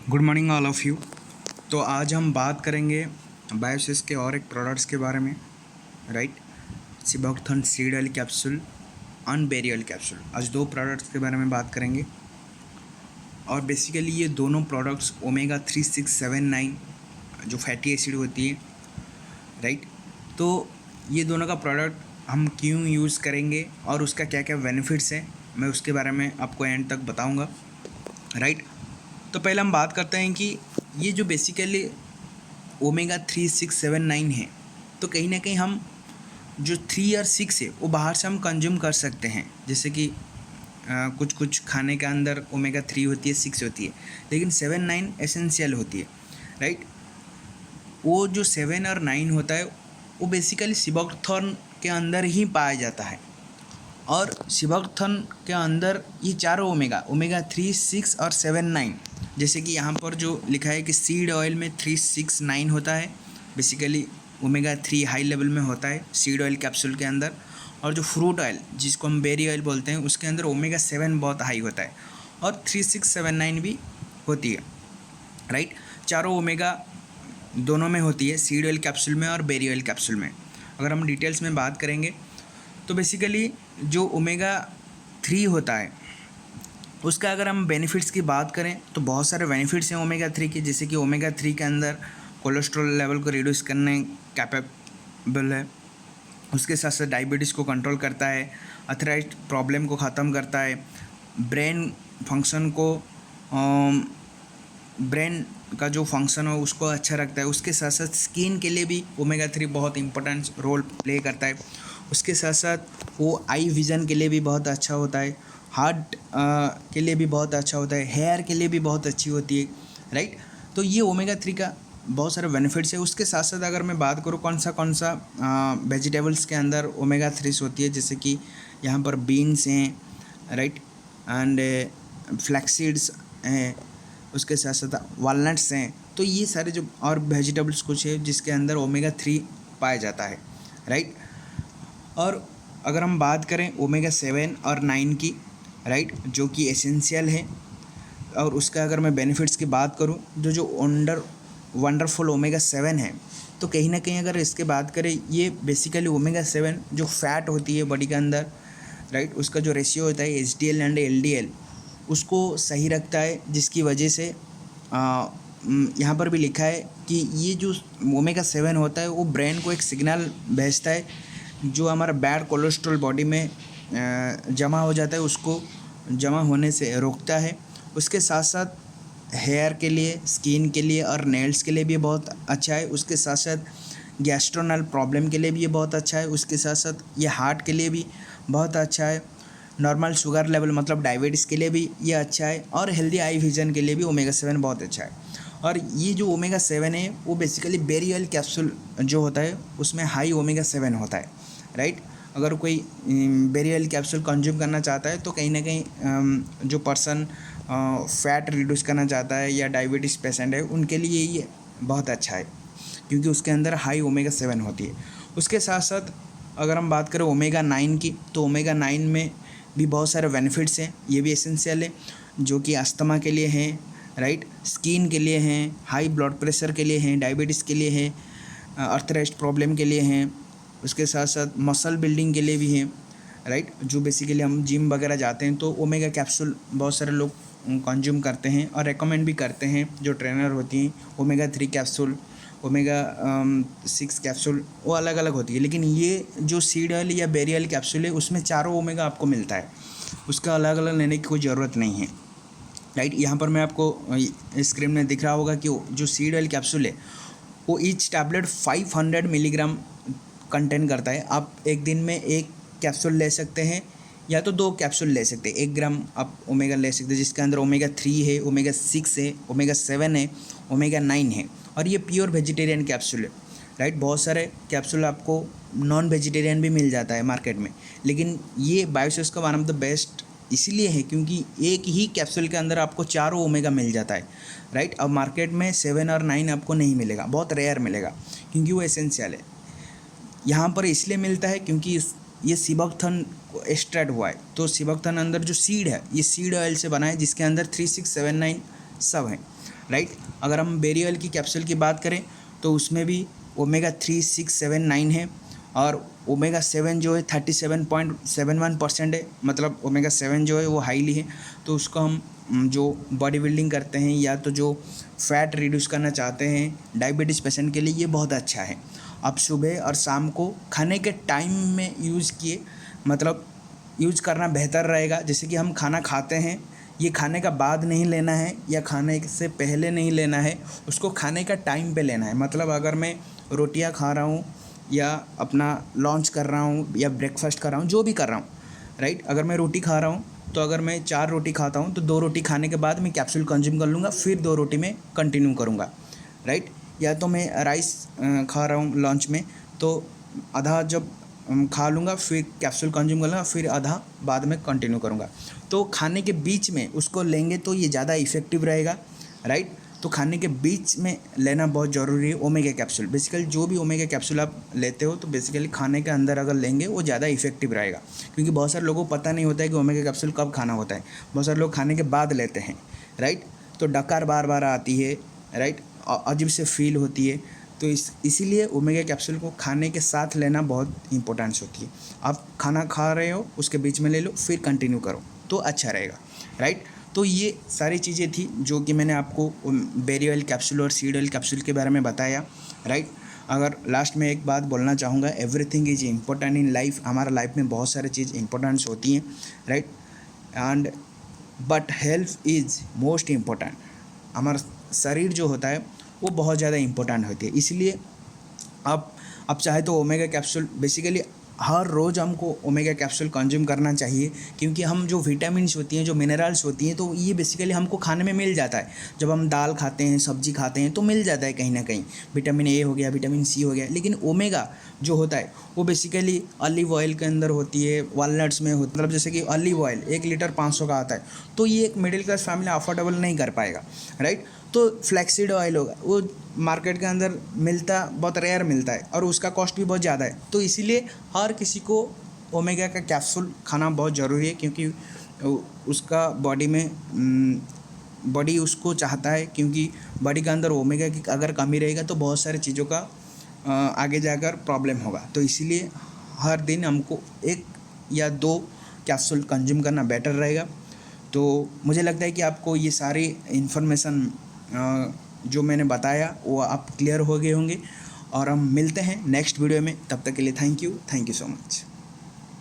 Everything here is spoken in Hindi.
Good morning all of you. तो आज हम बात करेंगे बायोसिस के और एक प्रोडक्ट्स के बारे में, right. Sea buckthorn seed oil capsule, अनबेरी ऑयल कैप्सूल। आज दो प्रोडक्ट्स के बारे में बात करेंगे और बेसिकली ये दोनों प्रोडक्ट्स ओमेगा 3679 जो फैटी एसिड होती है, राइट। तो ये दोनों का प्रोडक्ट हम क्यों यूज़ करेंगे और उसका क्या क्या बेनिफिट्स हैं, मैं उसके बारे में आपको एंड तक बताऊँगा, राइट। तो पहले हम बात करते हैं कि ये जो बेसिकली ओमेगा 3679 है, तो कहीं ना कहीं हम जो 3 और 6 है वो बाहर से हम कंज्यूम कर सकते हैं। जैसे कि कुछ कुछ खाने के अंदर ओमेगा 3 होती है, 6 होती है, लेकिन 7-9 एसेंशियल होती है, राइट। वो जो 7 और 9 होता है वो बेसिकली सिबोक्थन के अंदर ही पाया जाता है। और सिबोक्थन के अंदर ये चारों ओमेगा 3, 6 और 7-9, जैसे कि यहाँ पर जो लिखा है कि सीड ऑयल में 3-6-9 होता है, बेसिकली ओमेगा 3 हाई लेवल में होता है सीड ऑयल कैप्सूल के अंदर। और जो फ्रूट ऑयल जिसको हम बेरी ऑयल बोलते हैं उसके अंदर ओमेगा 7 बहुत हाई होता है और 3-6-7-9 भी होती है, राइट। चारों ओमेगा दोनों में होती है, सीड ऑयल कैप्सूल में और बेरी ऑयल कैप्सूल में। अगर हम डिटेल्स में बात करेंगे तो बेसिकली जो ओमेगा 3 होता है उसका अगर हम बेनिफिट्स की बात करें तो बहुत सारे बेनिफिट्स हैं ओमेगा 3 के। जैसे कि ओमेगा 3 के अंदर कोलेस्ट्रॉल लेवल को रिड्यूस करने कैपेबल है, उसके साथ साथ डायबिटीज़ को कंट्रोल करता है, अर्थराइट प्रॉब्लम को ख़त्म करता है, ब्रेन फंक्शन को ब्रेन का जो फंक्शन हो उसको अच्छा रखता है। उसके साथ साथ स्किन के लिए भी ओमेगा 3 बहुत इंपॉर्टेंट रोल प्ले करता है। उसके साथ साथ वो आई विज़न के लिए भी बहुत अच्छा होता है, हार्ट के लिए भी बहुत अच्छा होता है, हेयर के लिए भी बहुत अच्छी होती है, राइट। तो ये ओमेगा 3 का बहुत सारे बेनिफिट्स है। उसके साथ साथ अगर मैं बात करूँ कौन सा वेजिटेबल्स के अंदर ओमेगा 3 होती है, जैसे कि यहाँ पर बीन्स हैं, राइट, एंड फ्लैक्सीड्स हैं, उसके साथ साथ वालनट्स हैं। तो ये सारे जो और वेजिटेबल्स कुछ है जिसके अंदर ओमेगा 3 पाया जाता है, राइट। और अगर हम बात करें ओमेगा 7 और 9 की, राइट, जो कि एसेंशियल है, और उसका अगर मैं बेनिफिट्स की बात करूं जो वंडरफुल ओमेगा 7 है, तो कहीं ना कहीं अगर इसके बात करें ये बेसिकली ओमेगा 7 जो फैट होती है बॉडी के अंदर, राइट, उसका जो रेशियो होता है HDL एंड LDL उसको सही रखता है, जिसकी वजह से यहाँ पर भी लिखा है कि ये जो ओमेगा 7 होता है वो ब्रेन को एक सिग्नल भेजता है, जो हमारा बैड कोलेस्ट्रॉल बॉडी में जमा हो जाता है उसको जमा होने से रोकता है। उसके साथ साथ हेयर के लिए, स्किन के लिए और नेल्स के लिए भी बहुत अच्छा है। उसके साथ साथ गैस्ट्रोनल प्रॉब्लम के लिए भी ये बहुत अच्छा है। उसके साथ साथ ये हार्ट के लिए भी बहुत अच्छा है, नॉर्मल शुगर लेवल मतलब डायबिटीज़ के लिए भी ये अच्छा है, और हेल्दी आई विजन के लिए भी ओमेगा 7 बहुत अच्छा है। और ये जो ओमेगा 7 है वो बेसिकली बेरी ऑयल कैप्सूल जो होता है उसमें हाई ओमेगा 7 होता है, राइट। अगर कोई बेरी ऑयल कैप्सूल कंज्यूम करना चाहता है तो कहीं ना कहीं जो पर्सन फैट रिड्यूस करना चाहता है या डायबिटीज़ पेशेंट है उनके लिए ये बहुत अच्छा है, क्योंकि उसके अंदर हाई ओमेगा 7 होती है। उसके साथ साथ अगर हम बात करें ओमेगा 9 की, तो ओमेगा 9 में भी बहुत सारे बेनिफिट्स हैं, ये भी एसेंशियल है, जो कि अस्थमा के लिए हैं, राइट, स्किन के लिए हैं, हाई ब्लड प्रेशर के लिए हैं, डायबिटीज़ के लिए हैं, अर्थराइट प्रॉब्लम के लिए हैं, उसके साथ साथ मसल बिल्डिंग के लिए भी हैं, राइट। जो बेसिकली हम जिम वगैरह जाते हैं तो ओमेगा कैप्सूल बहुत सारे लोग कंज्यूम करते हैं और रेकमेंड भी करते हैं, जो ट्रेनर होती हैं। ओमेगा 3 कैप्सूल, ओमेगा 6 कैप्सूल वो अलग अलग होती है, लेकिन ये जो सीड ऑयल या बेरी ऑयल कैप्सूल है उसमें चारों ओमेगा आपको मिलता है, उसका अलग अलग लेने की कोई ज़रूरत नहीं है, राइट। यहाँ पर मैं आपको स्क्रीन में दिख रहा होगा कि जो सीड ऑयल कैप्सूल है वो ईच टैबलेट 500 मिलीग्राम कंटेन करता है। आप एक दिन में एक कैप्सूल ले सकते हैं या तो 2 कैप्सूल ले सकते हैं। 1 ग्राम आप ओमेगा ले सकते हैं जिसके अंदर ओमेगा 3 है, ओमेगा 6 है, ओमेगा 7 है, ओमेगा 9 है, और ये प्योर वेजिटेरियन कैप्सूल है, राइट। बहुत सारे कैप्सूल आपको नॉन वेजिटेरियन भी मिल जाता है मार्केट में, लेकिन ये बायोसिस का वन ऑफ द बेस्ट इसीलिए है क्योंकि एक ही कैप्सूल के अंदर आपको चारों ओमेगा मिल जाता है, राइट। अब मार्केट में 7 और 9 आपको नहीं मिलेगा, बहुत रेयर मिलेगा, क्योंकि वो एसेंशियल है। यहाँ पर इसलिए मिलता है क्योंकि ये सिबोक्थन को एक्सट्रैक्ट हुआ है, तो सिबोक्थन अंदर जो सीड है ये सीड ऑयल से बना है, जिसके अंदर 3679 सब हैं। राइट। अगर हम बेरी ऑयल की कैप्सूल की बात करें तो उसमें भी ओमेगा 3, 6, 7, 9 है, और ओमेगा 7 जो है 37.71% है, मतलब ओमेगा 7 जो है वो हाईली है। तो उसको हम जो बॉडी बिल्डिंग करते हैं या तो जो फैट रिड्यूस करना चाहते हैं, डायबिटीज़ पेशेंट के लिए ये बहुत अच्छा है। आप सुबह और शाम को खाने के टाइम में यूज़ किए, मतलब यूज़ करना बेहतर रहेगा। जैसे कि हम खाना खाते हैं, ये खाने का बाद नहीं लेना है या खाने से पहले नहीं लेना है, उसको खाने का टाइम पे लेना है। मतलब अगर मैं रोटियां खा रहा हूँ या अपना लंच कर रहा हूँ या ब्रेकफास्ट कर रहा हूँ, जो भी कर रहा हूँ, राइट। अगर मैं रोटी खा रहा हूँ तो अगर मैं 4 रोटी खाता हूँ तो 2 रोटी खाने के बाद मैं कैप्सूल कंज्यूम कर लूँगा, फिर 2 रोटी में कंटिन्यू करूँगा, राइट। या तो मैं राइस खा रहा हूँ लंच में, तो आधा जब खा लूँगा फिर कैप्सूल कंज्यूम कर लूँगा, फिर आधा बाद में कंटिन्यू करूँगा। तो खाने के बीच में उसको लेंगे तो ये ज़्यादा इफ़ेक्टिव रहेगा, राइट। तो खाने के बीच में लेना बहुत ज़रूरी है ओमेगा कैप्सूल। बेसिकली जो भी ओमेगा कैप्सूल आप लेते हो तो बेसिकली खाने के अंदर अगर लेंगे वो ज़्यादा इफ़ेक्टिव रहेगा, क्योंकि बहुत सारे लोगों को पता नहीं होता है कि ओमेगा कैप्सूल कब खाना होता है। बहुत सारे लोग खाने के बाद लेते हैं, राइट। तो डकार बार बार आती है, राइट, अजीब से फील होती है। तो इसीलिए ओमेगा कैप्सूल को खाने के साथ लेना बहुत इंपॉर्टेंस होती है। आप खाना खा रहे हो उसके बीच में ले लो, फिर कंटिन्यू करो तो अच्छा रहेगा, राइट। तो ये सारी चीज़ें थी जो कि मैंने आपको बेरी ऑयल कैप्सूल और सीड ऑयल कैप्सूल के बारे में बताया, राइट। अगर लास्ट में एक बात बोलना चाहूँगा, everything is important in life. हमारा लाइफ में बहुत सारी चीज़ इंपॉर्टेंस होती हैं, right, and but health is most important. हमारा शरीर जो होता है वो बहुत ज़्यादा इम्पोर्टेंट होती है। इसलिए आप चाहे तो ओमेगा कैप्सूल बेसिकली हर रोज़ हमको ओमेगा कैप्सूल कंज्यूम करना चाहिए, क्योंकि हम जो विटामिन्स होती हैं, जो मिनरल्स होती हैं, तो ये बेसिकली हमको खाने में मिल जाता है। जब हम दाल खाते हैं, सब्जी खाते हैं तो मिल जाता है कहीं ना कहीं। विटामिन ए हो गया, विटामिन सी हो गया, लेकिन ओमेगा जो होता है वो बेसिकली ऑलिव ऑयल के अंदर होती है, वॉलनट्स में होती है। मतलब जैसे कि ऑलिव ऑयल 1 लीटर 500 का आता है, तो ये एक मिडिल क्लास फैमिली अफोर्डेबल नहीं कर पाएगा, राइट। तो फ्लैक्सीड ऑयल होगा, वो मार्केट के अंदर मिलता बहुत रेयर मिलता है और उसका कॉस्ट भी बहुत ज़्यादा है। तो इसीलिए हर किसी को ओमेगा का कैप्सूल खाना बहुत ज़रूरी है, क्योंकि उसका बॉडी में बॉडी उसको चाहता है, क्योंकि बॉडी के अंदर ओमेगा की अगर कमी रहेगा तो बहुत सारी चीज़ों का आगे जाकर प्रॉब्लम होगा। तो इसीलिए हर दिन हमको 1 या 2 कैप्सूल कंज्यूम करना बेटर रहेगा। तो मुझे लगता है कि आपको ये सारी इन्फॉर्मेशन जो मैंने बताया वो आप क्लियर हो गए होंगे, और हम मिलते हैं नेक्स्ट वीडियो में। तब तक के लिए थैंक यू सो मच।